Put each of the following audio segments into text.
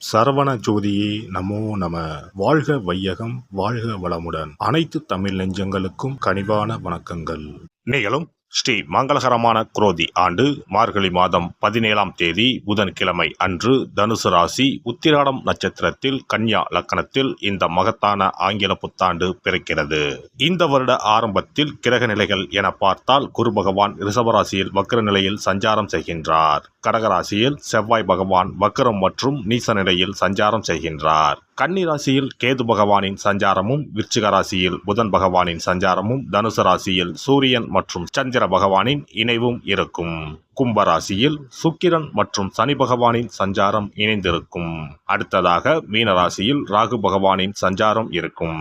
சரவண ஜோதியே நமோ நம. வாழ்க வையகம், வாழ்க வளமுடன். அனைத்து தமிழ் நெஞ்சங்களுக்கும் கனிவான வணக்கங்கள். நீங்களும் ஸ்ரீ மங்களகரமான குரோதி ஆண்டு மார்கழி மாதம் 17ஆம் தேதி புதன்கிழமை அன்று தனுசு ராசி உத்திராடம் நட்சத்திரத்தில் கன்யா லக்கணத்தில் இந்த மகத்தான ஆங்கில புத்தாண்டு பிறக்கிறது. இந்த வருட ஆரம்பத்தில் கிரக நிலைகள் என பார்த்தால் குரு பகவான் ரிஷபராசியில் வக்ர நிலையில் சஞ்சாரம் செய்கின்றார். கடகராசியில் செவ்வாய் பகவான் வக்ரம் மற்றும் நீச நிலையில் சஞ்சாரம் செய்கின்றார். கன்னி ராசியில் கேது பகவானின் சஞ்சாரமும், விருச்சிக ராசியில் புதன் பகவானின் சஞ்சாரமும், தனுசு ராசியில் சூரியன் மற்றும் சந்திர பகவானின் இணைவும் இருக்கும். கும்பராசியில் சுக்கிரன் மற்றும் சனி பகவானின் சஞ்சாரம் இணைந்திருக்கும். அடுத்ததாக மீன ராசியில் ராகு பகவானின் சஞ்சாரம் இருக்கும்.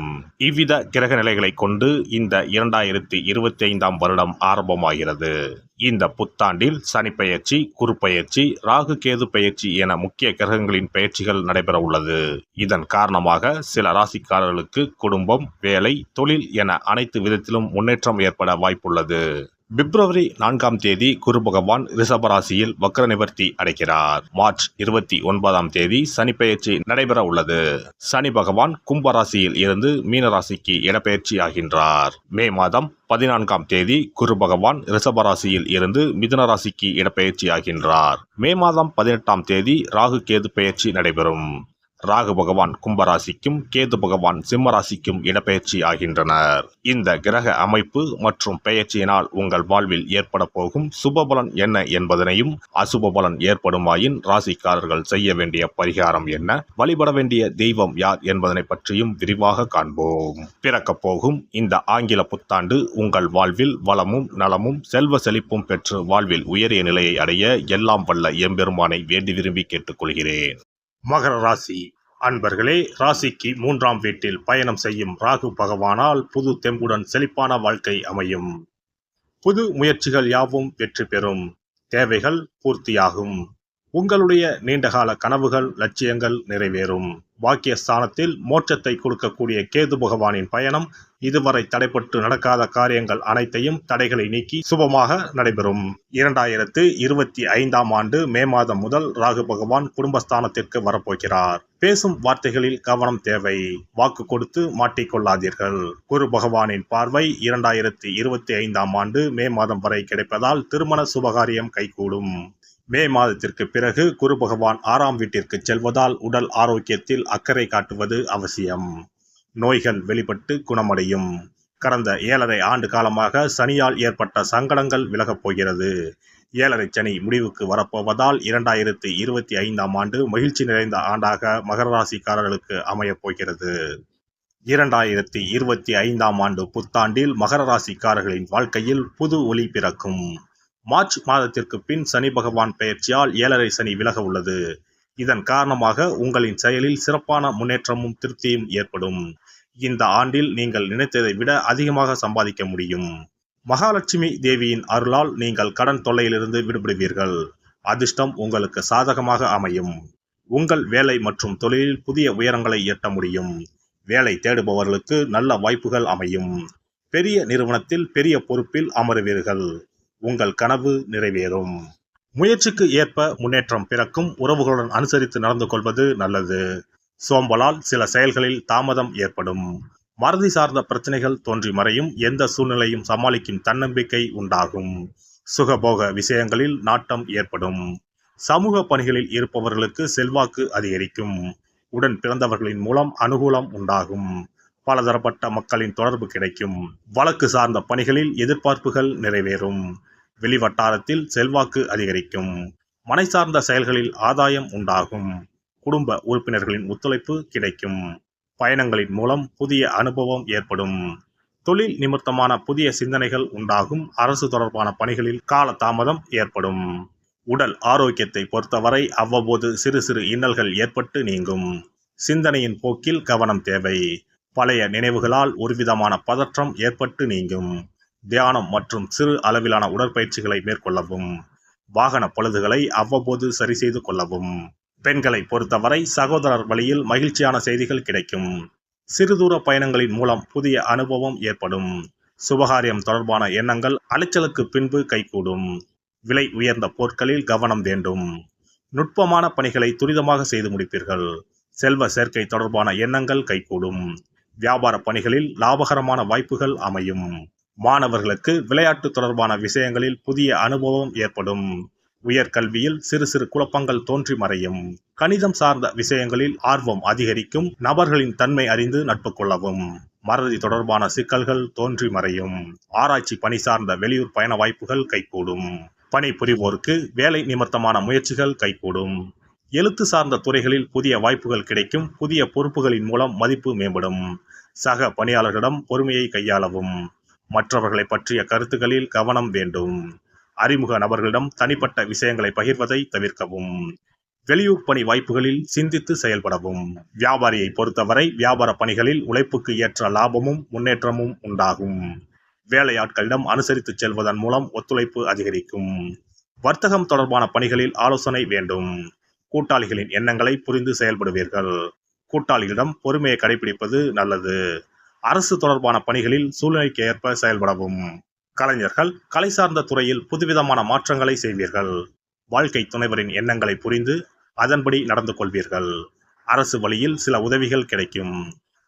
இவ்வித கிரக நிலைகளை கொண்டு இந்த 2025ஆம் வருடம் ஆரம்பமாகிறது. இந்த புத்தாண்டில் சனி பெயர்ச்சி, குரு பெயர்ச்சி, ராகு கேது பெயர்ச்சி என முக்கிய கிரகங்களின் பெயர்ச்சிகள் நடைபெற உள்ளது. இதன் காரணமாக சில ராசிக்காரர்களுக்கு குடும்பம், வேலை, தொழில் என அனைத்து விதத்திலும் முன்னேற்றம் ஏற்பட வாய்ப்புள்ளது. பிப்ரவரி 4ஆம் தேதி குரு பகவான் ரிஷபராசியில் வக்ர நிவர்த்தி அடைகிறார். மார்ச் 29ஆம் தேதி சனி பெயர்ச்சி நடைபெற உள்ளது. சனி பகவான் கும்பராசியில் இருந்து மீனராசிக்கு இடப்பெயர்ச்சி ஆகின்றார். மே மாதம் 14ஆம் தேதி குரு பகவான் ரிஷபராசியில் இருந்து மிதுன ராசிக்கு இடப்பெயர்ச்சி ஆகின்றார். மே மாதம் 18ஆம் தேதி ராகு கேது பெயர்ச்சி நடைபெறும். ராகு பகவான் கும்பராசிக்கும் கேது பகவான் சிம்மராசிக்கும் இடப்பெயர்ச்சி ஆகின்றனர். இந்த கிரக அமைப்பு மற்றும் பெயர்ச்சியினால் உங்கள் வாழ்வில் ஏற்பட போகும் சுபபலன் என்ன என்பதனையும், அசுப பலன் ஏற்படுமாயின் ராசிக்காரர்கள் செய்ய வேண்டிய பரிகாரம் என்ன, வழிபட வேண்டிய தெய்வம் யார் என்பதனை பற்றியும் விரிவாக காண்போம். பிறக்கப் போகும் இந்த ஆங்கில புத்தாண்டு உங்கள் வாழ்வில் வளமும் நலமும் செல்வ செழிப்பும் பெற்று வாழ்வில் உயரிய நிலையை அடைய எல்லாம் வல்ல எம்பெருமானை வேண்டி விரும்பி கேட்டுக்கொள்கிறேன். மகர ராசி அன்பர்களே, ராசிக்கு 3ஆம் வீட்டில் பயணம் செய்யும் ராகு பகவானால் புது தெம்புடன் செழிப்பான வாழ்க்கை அமையும். புது முயற்சிகள் யாவும் வெற்றி பெறும். தேவைகள் பூர்த்தியாகும். உங்களுடைய நீண்டகால கனவுகள், லட்சியங்கள் நிறைவேறும். பாக்கியஸ்தானத்தில் மோட்சத்தை கொடுக்கக்கூடிய கேது பகவானின் பயணம் இதுவரை தடைப்பட்டு நடக்காத காரியங்கள் அனைத்தையும் தடைகளை நீக்கி சுபமாக நடைபெறும். 2025ஆம் ஆண்டு மே மாதம் முதல் ராகு பகவான் குடும்பஸ்தானத்திற்கு வரப்போகிறார். பேசும் வார்த்தைகளில் கவனம் தேவை. வாக்கு கொடுத்து மாட்டிக்கொள்ளாதீர்கள். குரு பகவானின் பார்வை 2025ஆம் ஆண்டு மே மாதம் வரை கிடைப்பதால் திருமண சுபகாரியம் கைகூடும். மே மாதத்திற்கு பிறகு குரு பகவான் 6ஆம் வீட்டிற்கு செல்வதால் உடல் ஆரோக்கியத்தில் அக்கறை காட்டுவது அவசியம். நோய்கள் வெளிப்பட்டு குணமடையும். கடந்த 7.5 ஆண்டு காலமாக சனியால் ஏற்பட்ட சங்கடங்கள் விலகப் போகிறது. 7.5 சனி முடிவுக்கு வரப்போவதால் 2025ஆம் ஆண்டு மகிழ்ச்சி நிறைந்த ஆண்டாக மகர ராசிக்காரர்களுக்கு அமையப் போகிறது. 2025ஆம் ஆண்டு புத்தாண்டில் மகர ராசிக்காரர்களின் வாழ்க்கையில் புது ஒளி பிறக்கும். மார்ச் மாதத்திற்கு பின் சனி பகவான் பெயர்ச்சியால் 7.5 சனி விலக உள்ளது. இதன் காரணமாக உங்களின் செயலில் சிறப்பான முன்னேற்றமும் திருப்தியும் ஏற்படும். இந்த ஆண்டில் நீங்கள் நினைத்ததை விட அதிகமாக சம்பாதிக்க முடியும். மகாலட்சுமி தேவியின் அருளால் நீங்கள் கடன் தொல்லையிலிருந்து விடுபடுவீர்கள். அதிர்ஷ்டம் உங்களுக்கு சாதகமாக அமையும். உங்கள் வேலை மற்றும் தொழிலில் புதிய உயரங்களை எட்ட முடியும். வேலை தேடுபவர்களுக்கு நல்ல வாய்ப்புகள் அமையும். பெரிய நிறுவனத்தில் பெரிய பொறுப்பில் அமருவீர்கள். உங்கள் கனவு நிறைவேறும். முயற்சிக்கு ஏற்ப முன்னேற்றம் பிறக்கும். உறவுகளுடன் அனுசரித்து நடந்து கொள்வது நல்லது. சோம்பலால் சில செயல்களில் தாமதம் ஏற்படும். மறதி சார்ந்த பிரச்சனைகள் தோன்றி மறையும். எந்த சூழ்நிலையும் சமாளிக்கும் தன்னம்பிக்கை உண்டாகும். சுகபோக விஷயங்களில் நாட்டம் ஏற்படும். சமூக பணிகளில் இருப்பவர்களுக்கு செல்வாக்கு அதிகரிக்கும். உடன் பிறந்தவர்களின் மூலம் அனுகூலம் உண்டாகும். பலதரப்பட்ட மக்களின் தொடர்பு கிடைக்கும். வழக்கு சார்ந்த பணிகளில் எதிர்பார்ப்புகள் நிறைவேறும். வெளிவட்டாரத்தில் செல்வாக்கு அதிகரிக்கும். மனை சார்ந்த செயல்களில் ஆதாயம் உண்டாகும். குடும்ப உறுப்பினர்களின் ஒத்துழைப்பு கிடைக்கும். பயணங்களின் மூலம் புதிய அனுபவம் ஏற்படும். தொழில் நிமித்தமான புதிய சிந்தனைகள் உண்டாகும். அரசு தொடர்பான பணிகளில் கால தாமதம் ஏற்படும். உடல் ஆரோக்கியத்தை பொறுத்தவரை அவ்வப்போது சிறு சிறு இன்னல்கள் ஏற்பட்டு நீங்கும். சிந்தனையின் போக்கில் கவனம் தேவை. பழைய நினைவுகளால் ஒருவிதமான பதற்றம் ஏற்பட்டு நீங்கும். தியானம் மற்றும் சிறு அளவிலான உடற்பயிற்சிகளை மேற்கொள்ளவும். வாகன பழுதுகளை அவ்வப்போது சரி செய்து கொள்ளவும். பெண்களை பொறுத்தவரை சகோதரர் வழியில் மகிழ்ச்சியான செய்திகள் கிடைக்கும். சிறுதூர பயணங்களின் மூலம் புதிய அனுபவம் ஏற்படும். சுபகாரியம் தொடர்பான எண்ணங்கள் அலைச்சலுக்கு பின்பு கைகூடும். விலை உயர்ந்த பொருட்களில் கவனம் வேண்டும். நுட்பமான பணிகளை துரிதமாக செய்து முடிப்பீர்கள். செல்வ சேர்க்கை தொடர்பான எண்ணங்கள் கைகூடும். வியாபார பணிகளில் லாபகரமான வாய்ப்புகள் அமையும். மாணவர்களுக்கு விளையாட்டு தொடர்பான விஷயங்களில் புதிய அனுபவம் ஏற்படும். உயர்கல்வியில் சிறு சிறு குழப்பங்கள் தோன்றி மறையும். கணிதம் சார்ந்த விஷயங்களில் ஆர்வம் அதிகரிக்கும். நபர்களின் தன்மை அறிந்து நட்பு கொள்ளவும். மறதி தொடர்பான சிக்கல்கள் தோன்றி மறையும். ஆராய்ச்சி பணி சார்ந்த வெளியூர் பயண வாய்ப்புகள் கைகூடும். பணி புரிவோருக்கு வேலை நிமித்தமான முயற்சிகள் கைகூடும். எழுத்து சார்ந்த துறைகளில் புதிய வாய்ப்புகள் கிடைக்கும். புதிய பொறுப்புகளின் மூலம் மதிப்பு மேம்படும். சக பணியாளர்களிடம் பொறுமையை கையாளவும். மற்றவர்களை பற்றிய கருத்துக்களில் கவனம் வேண்டும். அறிமுக நபர்களிடம் தனிப்பட்ட விஷயங்களை பகிர்வதை தவிர்க்கவும். வெளியூர் பணி வாய்ப்புகளில் சிந்தித்து செயல்படவும். வியாபாரியை பொறுத்தவரை வியாபார பணிகளில் உழைப்புக்கு ஏற்ற லாபமும் முன்னேற்றமும் உண்டாகும். வேலையாட்களிடம் அனுசரித்து செல்வதன் மூலம் ஒத்துழைப்பு அதிகரிக்கும். வர்த்தகம் தொடர்பான பணிகளில் ஆலோசனை வேண்டும். கூட்டாளிகளின் எண்ணங்களை புரிந்து செயல்படுவீர்கள். கூட்டாளிகளிடம் பொறுமையை கடைபிடிப்பது நல்லது. அரசு தொடர்பான பணிகளில் சூழ்நிலைக்கு ஏற்ப செயல்படவும். கலைஞர்கள் கலை சார்ந்த துறையில் புதுவிதமான மாற்றங்களை செய்வீர்கள். வாழ்க்கை துணைவரின் எண்ணங்களை புரிந்து அதன்படி நடந்து கொள்வீர்கள். அரசு வழியில் சில உதவிகள் கிடைக்கும்.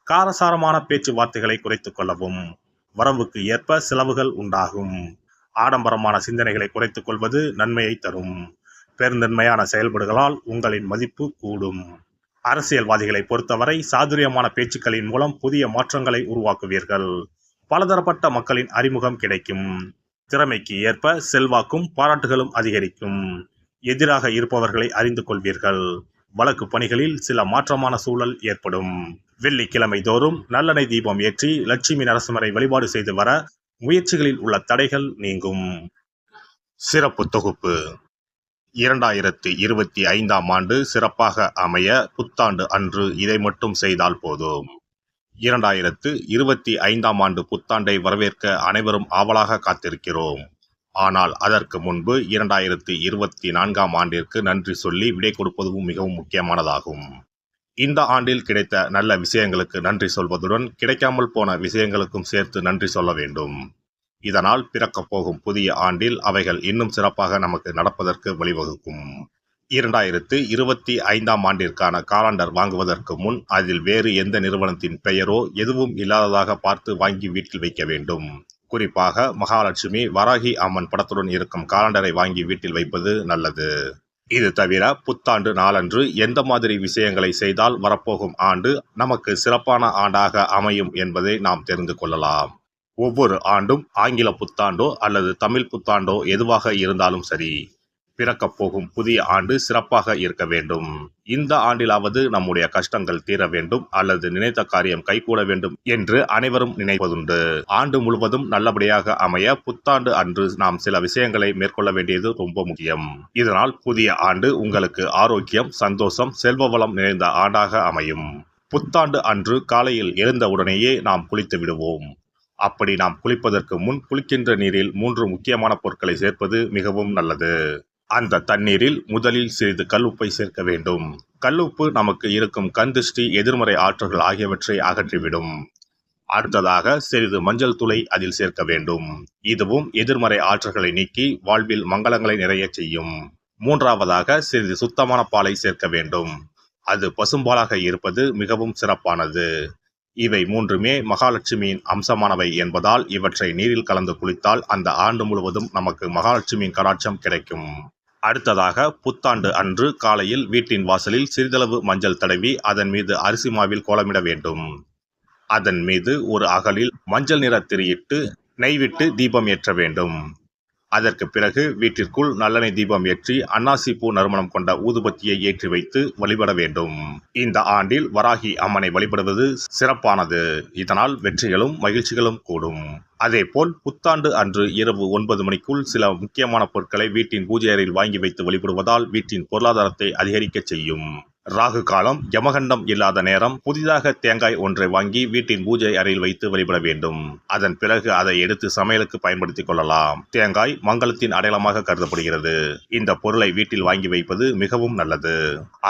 காரசாரமான பேச்சுவார்த்தைகளை குறைத்துக் கொள்ளவும். வரவுக்கு ஏற்ப செலவுகள் உண்டாகும். ஆடம்பரமான சிந்தனைகளை குறைத்துக் கொள்வது நன்மையை தரும். பெருந்தன்மையான செயல்பாடுகளால் உங்களின் மதிப்பு கூடும். அரசியல்வாதிகளை பொறுத்தவரை சாதுரியமான பேச்சுக்களின் மூலம் புதிய மாற்றங்களை உருவாக்குவீர்கள். பலதரப்பட்ட மக்களின் அறிமுகம் கிடைக்கும். திறமைக்கு ஏற்ப செல்வாக்கும் பாராட்டுகளும் அதிகரிக்கும். எதிராக இருப்பவர்களை அறிந்து கொள்வீர்கள். வழக்கு பணிகளில் சில மாற்றமான சூழல் ஏற்படும். வெள்ளிக்கிழமை தோறும் நல்லெண்ணெய் தீபம் ஏற்றி லட்சுமி நரசிம்மரை வழிபாடு செய்து வர முயற்சிகளில் உள்ள தடைகள் நீங்கும். சிறப்பு தொகுப்பு 2025ஆம் ஆண்டு சிறப்பாக அமைய புத்தாண்டு அன்று இதை மட்டும் செய்தால் போதும். 2025ஆம் ஆண்டு புத்தாண்டை வரவேற்க அனைவரும் ஆவலாக காத்திருக்கிறோம். ஆனால் அதற்கு முன்பு 2024ஆம் ஆண்டிற்கு நன்றி சொல்லி விடை கொடுப்பதும் மிகவும் முக்கியமானதாகும். இந்த ஆண்டில் கிடைத்த நல்ல விஷயங்களுக்கு நன்றி சொல்வதுடன் கிடைக்காமல் போன விஷயங்களுக்கும் சேர்த்து நன்றி சொல்ல வேண்டும். இதனால் பிறக்கப் போகும் புதிய ஆண்டில் அவைகள் இன்னும் சிறப்பாக நமக்கு நடப்பதற்கு வழிவகுக்கும். 2025ஆம் ஆண்டிற்கான காலண்டர் வாங்குவதற்கு முன் அதில் வேறு எந்த நிறுவனத்தின் பெயரோ எதுவும் இல்லாததாக பார்த்து வாங்கி வீட்டில் வைக்க வேண்டும். குறிப்பாக மகாலட்சுமி வராகி அம்மன் படத்துடன் இருக்கும் காலண்டரை வாங்கி வீட்டில் வைப்பது நல்லது. இது தவிர புத்தாண்டு நாளன்று எந்த மாதிரி விஷயங்களை செய்தால் வரப்போகும் ஆண்டு நமக்கு சிறப்பான ஆண்டாக அமையும் என்பதை நாம் தெரிந்து கொள்ளலாம். ஒவ்வொரு ஆண்டும் ஆங்கில புத்தாண்டோ அல்லது தமிழ் புத்தாண்டோ எதுவாக இருந்தாலும் சரி, பிறக்கப் போகும் புதிய ஆண்டு சிறப்பாக இருக்க வேண்டும். இந்த ஆண்டிலாவது நம்முடைய கஷ்டங்கள் தீர வேண்டும் அல்லது நினைத்த காரியம் கைகூட வேண்டும் என்று அனைவரும் நினைப்பதுண்டு. ஆண்டு முழுவதும் நல்லபடியாக அமைய புத்தாண்டு அன்று நாம் சில விஷயங்களை மேற்கொள்ள வேண்டியது ரொம்ப முக்கியம். இதனால் புதிய ஆண்டு உங்களுக்கு ஆரோக்கியம், சந்தோஷம், செல்வ வளம் நிறைந்த ஆண்டாக அமையும். புத்தாண்டு அன்று காலையில் எழுந்தவுடனேயே நாம் குளித்து விடுவோம். அப்படி நாம் குளிப்பதற்கு முன் குளிக்கின்ற நீரில் 3 முக்கியமான பொருட்களை சேர்ப்பது மிகவும் நல்லது. அந்த தண்ணீரில் முதலில் சிறிது கல்லுப்பை சேர்க்க வேண்டும். கல்லுப்பு நமக்கு இருக்கும் கண் திருஷ்டி, எதிர்மறை ஆற்றல்கள் ஆகியவற்றை அகற்றிவிடும். அடுத்ததாக சிறிது மஞ்சள் தூளை அதில் சேர்க்க வேண்டும். இதுவும் எதிர்மறை ஆற்றல்களை நீக்கி வாழ்வில் மங்களங்களை நிறைய செய்யும். மூன்றாவதாக சிறிது சுத்தமான பாலை சேர்க்க வேண்டும். அது பசும்பாலாக இருப்பது மிகவும் சிறப்பானது. இவை மூன்றுமே மகாலட்சுமியின் அம்சமானவை என்பதால் இவற்றை நீரில் கலந்து குளித்தால் அந்த ஆண்டு முழுவதும் நமக்கு மகாலட்சுமியின் கடாட்சம் கிடைக்கும். அடுத்ததாக புத்தாண்டு அன்று காலையில் வீட்டின் வாசலில் சிறிதளவு மஞ்சள் தடவி அதன் மீது அரிசி மாவில் கோலமிட வேண்டும். அதன் மீது ஒரு அகலில் மஞ்சள் நிற திரியிட்டு நெய் விட்டு தீபம் ஏற்ற வேண்டும். அதற்கு பிறகு வீட்டிற்குள் நல்லெண்ணெய் தீபம் ஏற்றி அன்னாசி பூ நறுமணம் கொண்ட ஊதுபத்தியை ஏற்றி வைத்து வழிபட வேண்டும். இந்த ஆண்டில் வராகி அம்மனை வழிபடுவது சிறப்பானது. இதனால் வெற்றிகளும் மகிழ்ச்சிகளும் கூடும். அதேபோல் புத்தாண்டு அன்று இரவு 9 மணிக்குள் சில முக்கியமான பொருட்களை வீட்டின் பூஜை அறையில் வாங்கி வைத்து வழிபடுவதால் வீட்டின் பொருளாதாரத்தை அதிகரிக்க செய்யும். ராகு காலம், யமகண்டம் இல்லாத நேரம் புதிதாக தேங்காய் ஒன்றை வாங்கி வீட்டின் பூஜை அறையில் வைத்து வழிபட வேண்டும். அதன் பிறகு அதை எடுத்து சமையலுக்கு பயன்படுத்திக் கொள்ளலாம். தேங்காய் மங்களத்தின் அடையாளமாக கருதப்படுகிறது. இந்த பொருளை வீட்டில் வாங்கி வைப்பது மிகவும் நல்லது.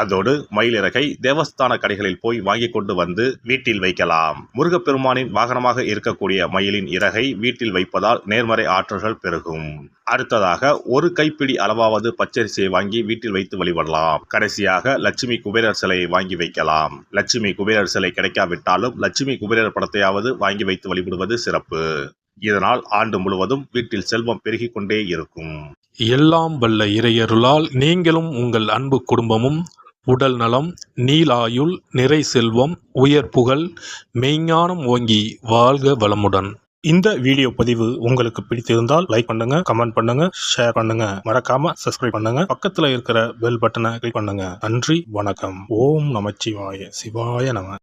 அதோடு மயிலிறகை தேவஸ்தான கடைகளில் போய் வாங்கி கொண்டு வந்து வீட்டில் வைக்கலாம். முருகப்பெருமானின் வாகனமாக இருக்கக்கூடிய மயிலின் இறகை வீட்டில் வைப்பதால் நேர்மறை ஆற்றல்கள் பெருகும். அடுத்ததாக ஒரு கைப்பிடி அளவாவது பச்சரிசியை வாங்கி வீட்டில் வைத்து வழிபடலாம். கடைசியாக லட்சுமி குபேரர் சிலையை வாங்கி வைக்கலாம். லட்சுமி குபேரர் சிலை கிடைக்காவிட்டாலும் லட்சுமி குபேரர் படத்தையாவது வாங்கி வைத்து வழிபடுவது சிறப்பு. இதனால் ஆண்டு முழுவதும் வீட்டில் செல்வம் பெருகிக் கொண்டே இருக்கும். எல்லாம் வல்ல இறையருளால் நீங்களும் உங்கள் அன்பு குடும்பமும் உடல் நலம், நீலாயுள், நிறை செல்வம், உயர் புகழ், மெய்ஞானம் ஓங்கி வாழ்க வளமுடன். இந்த வீடியோ பதிவு உங்களுக்கு பிடித்திருந்தால் லைக் பண்ணுங்க, கமெண்ட் பண்ணுங்க, ஷேர் பண்ணுங்க, மறக்காம சப்ஸ்கிரைப் பண்ணுங்க, பக்கத்துல இருக்கிற பெல் பட்டனை கிளிக் பண்ணுங்க. நன்றி, வணக்கம். ஓம் நமச்சிவாய. சிவாய நம.